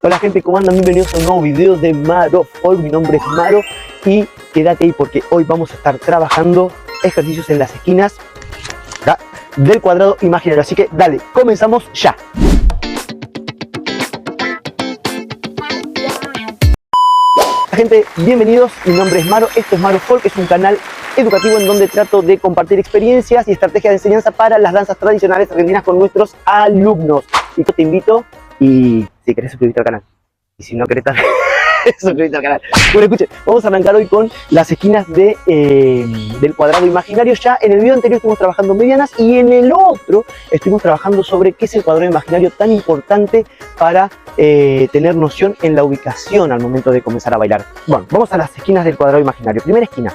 Hola gente, ¿cómo andan? Bienvenidos a un nuevo video de Maro Folk. Mi nombre es Maro y quédate ahí porque hoy vamos a estar trabajando ejercicios en las esquinas del cuadrado imaginario. Así que dale, comenzamos ya. Gente, bienvenidos, mi nombre es Maro, esto es Maro Folk, es un canal educativo en donde trato de compartir experiencias y estrategias de enseñanza para las danzas tradicionales argentinas con nuestros alumnos. Y yo te invito, y si querés suscribirte al canal, y si no querés también suscribirte al canal. Bueno, escuchen, vamos a arrancar hoy con las esquinas del cuadrado imaginario. Ya en el video anterior estuvimos trabajando medianas y en el otro estuvimos trabajando sobre qué es el cuadrado imaginario tan importante para tener noción en la ubicación al momento de comenzar a bailar. Bueno, vamos a las esquinas del cuadrado imaginario. Primera esquina.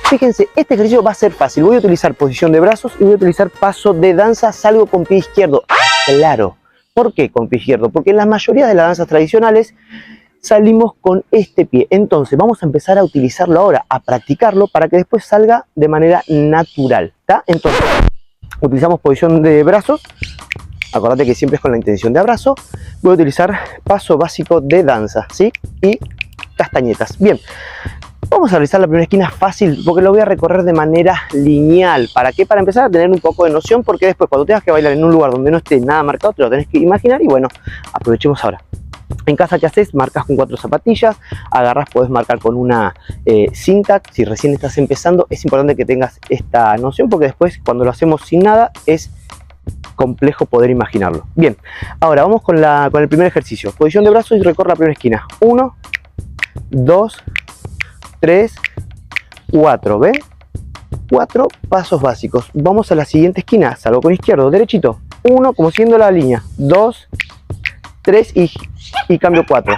Fíjense, este ejercicio va a ser fácil. Voy a utilizar posición de brazos y voy a utilizar paso de danza. Salgo con pie izquierdo. Claro. ¿Por qué con pie izquierdo? Porque en la mayoría de las danzas tradicionales salimos con este pie. Entonces vamos a empezar a utilizarlo ahora, a practicarlo para que después salga de manera natural. ¿Tá? Entonces utilizamos posición de brazos. Acordate que siempre es con la intención de abrazo. Voy a utilizar paso básico de danza, ¿sí? Y castañetas. Bien. Vamos a realizar la primera esquina fácil porque lo voy a recorrer de manera lineal. ¿Para qué? Para empezar a tener un poco de noción, porque después cuando tengas que bailar en un lugar donde no esté nada marcado te lo tenés que imaginar y bueno, aprovechemos ahora. En casa, ¿qué haces? Marcas con 4 zapatillas, agarras, podés marcar con una cinta. Si recién estás empezando es importante que tengas esta noción porque después cuando lo hacemos sin nada es complejo poder imaginarlo. Bien, ahora vamos con el primer ejercicio. Posición de brazos y recorre la primera esquina. 1, 2, 3, 4, ¿ven? 4 pasos básicos. Vamos a la siguiente esquina, salgo con izquierdo, derechito. 1, como siguiendo la línea. 2, 3 y cambio 4.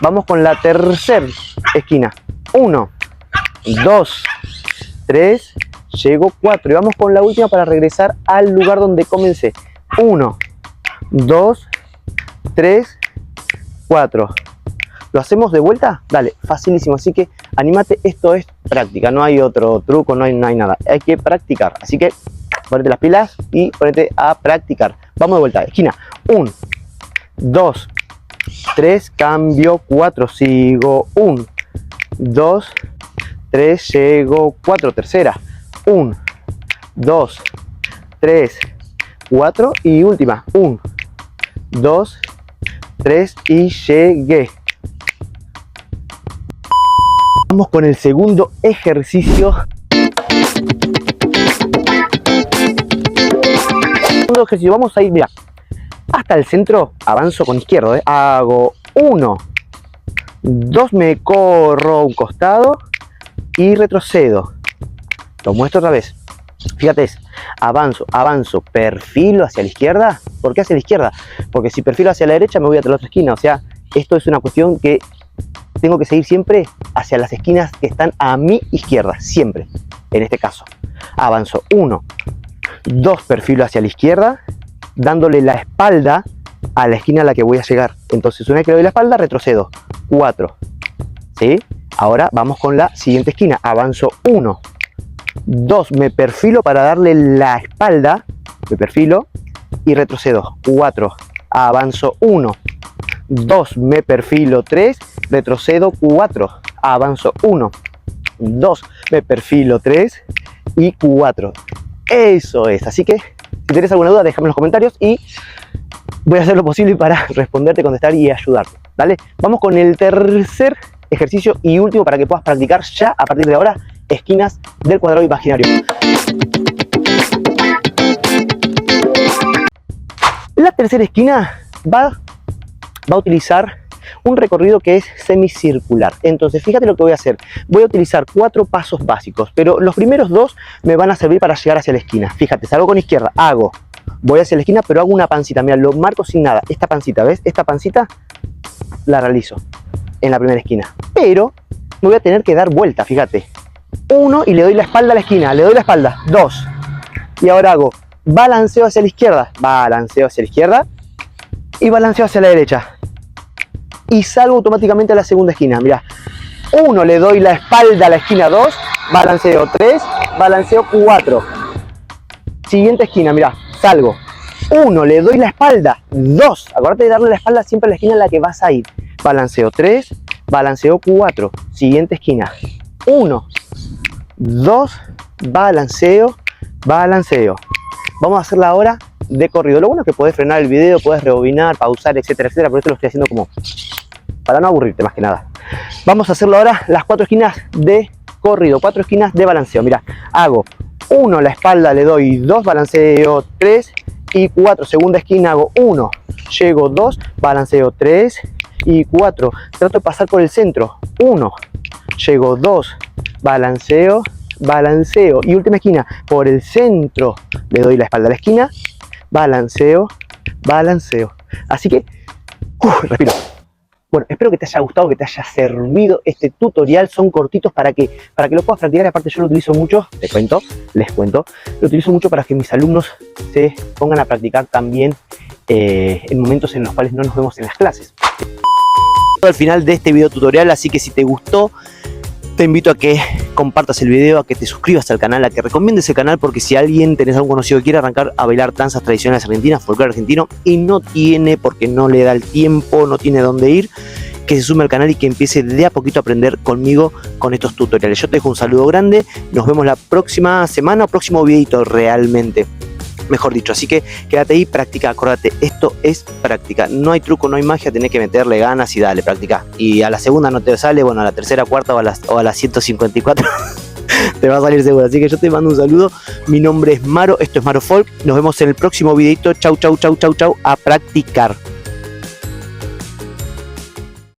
Vamos con la tercera esquina. 1, 2, 3, llego 4. Y vamos con la última para regresar al lugar donde comencé. 1, 2, 3, 4. ¿Lo hacemos de vuelta? Dale, facilísimo. Así que anímate, esto es práctica. No hay otro truco, no hay nada. Hay que practicar. Así que ponete las pilas y ponete a practicar. Vamos de vuelta. Esquina. 1, 2, 3, cambio 4. Sigo 1, 2, 3, llego 4. Tercera. 1, 2, 3, 4. Y última. 1, 2, 3 y llegué. Vamos con el segundo ejercicio. Vamos a ir, mira, hasta el centro, avanzo con izquierdo, hago 1, 2, me corro a un costado y retrocedo. Lo muestro otra vez. Fíjate, avanzo, perfilo hacia la izquierda. ¿Por qué hacia la izquierda? Porque si perfilo hacia la derecha me voy a la otra esquina. O sea, esto es una cuestión que tengo que seguir siempre hacia las esquinas que están a mi izquierda, siempre. En este caso, avanzo 1, 2, perfilo hacia la izquierda, dándole la espalda a la esquina a la que voy a llegar. Entonces, una vez que le doy la espalda, retrocedo. 4. ¿Sí? Ahora vamos con la siguiente esquina. Avanzo 1, 2, me perfilo para darle la espalda, me perfilo y retrocedo. 4. Avanzo 1, 2, me perfilo 3, retrocedo 4, avanzo 1, 2, me perfilo 3 y 4. Eso es, así que si tienes alguna duda déjame en los comentarios y voy a hacer lo posible para responderte, contestar y ayudarte. ¿Dale? Vamos con el tercer ejercicio y último para que puedas practicar ya a partir de ahora esquinas del cuadrado imaginario. La tercera esquina va a utilizar un recorrido que es semicircular. Entonces fíjate lo que voy a hacer. Voy a utilizar 4 pasos básicos, pero los primeros 2 me van a servir para llegar hacia la esquina. Fíjate, salgo con izquierda, voy hacia la esquina, pero hago una pancita. Mira, lo marco sin nada. Esta pancita, ¿ves? Esta pancita la realizo en la primera esquina, pero me voy a tener que dar vuelta, fíjate. 1 y le doy la espalda a la esquina, le doy la espalda. 2 y ahora hago balanceo hacia la izquierda, y balanceo hacia la derecha. Y salgo automáticamente a la segunda esquina. Mirá, 1, le doy la espalda a la esquina 2, balanceo 3, balanceo 4. Siguiente esquina, mirá, salgo, 1, le doy la espalda. 2, acuérdate de darle la espalda siempre a la esquina en la que vas a ir. Balanceo 3, balanceo 4, siguiente esquina. 1, 2, balanceo, balanceo. Vamos a hacerla ahora de corrido. Lo bueno es que podés frenar el video, podés rebobinar, pausar, etcétera, etcétera. Por eso lo estoy haciendo como para no aburrirte más que nada. Vamos a hacerlo ahora las 4 esquinas de corrido, 4 esquinas de balanceo. Mira, hago 1, la espalda le doy 2, balanceo 3 y 4. Segunda esquina hago 1, llego 2, balanceo 3 y 4. Trato de pasar por el centro. 1, llego 2, balanceo, balanceo. Y última esquina, por el centro le doy la espalda a la esquina, balanceo, balanceo. Así que, respiro. Bueno, espero que te haya gustado, que te haya servido este tutorial. Son cortitos para que lo puedas practicar. Y aparte yo lo utilizo mucho, les cuento, lo utilizo mucho para que mis alumnos se pongan a practicar también en momentos en los cuales no nos vemos en las clases. Al final de este video tutorial, así que si te gustó, te invito a que compartas el video, a que te suscribas al canal, a que recomiendes el canal, porque si alguien tenés algún conocido que quiere arrancar a bailar danzas tradicionales argentinas, folclore argentino, y no tiene, porque no le da el tiempo, no tiene dónde ir, que se sume al canal y que empiece de a poquito a aprender conmigo con estos tutoriales. Yo te dejo un saludo grande, nos vemos la próxima semana o próximo videito realmente, mejor dicho. Así que quédate ahí, practica, acordate, esto es práctica, no hay truco, no hay magia, tenés que meterle ganas y dale, practica. Y a la segunda no te sale, bueno, a la tercera, cuarta o a las 154 te va a salir seguro. Así que yo te mando un saludo, mi nombre es Maro, esto es Maro Folk, nos vemos en el próximo videito, chau, chau, chau, chau, chau, a practicar.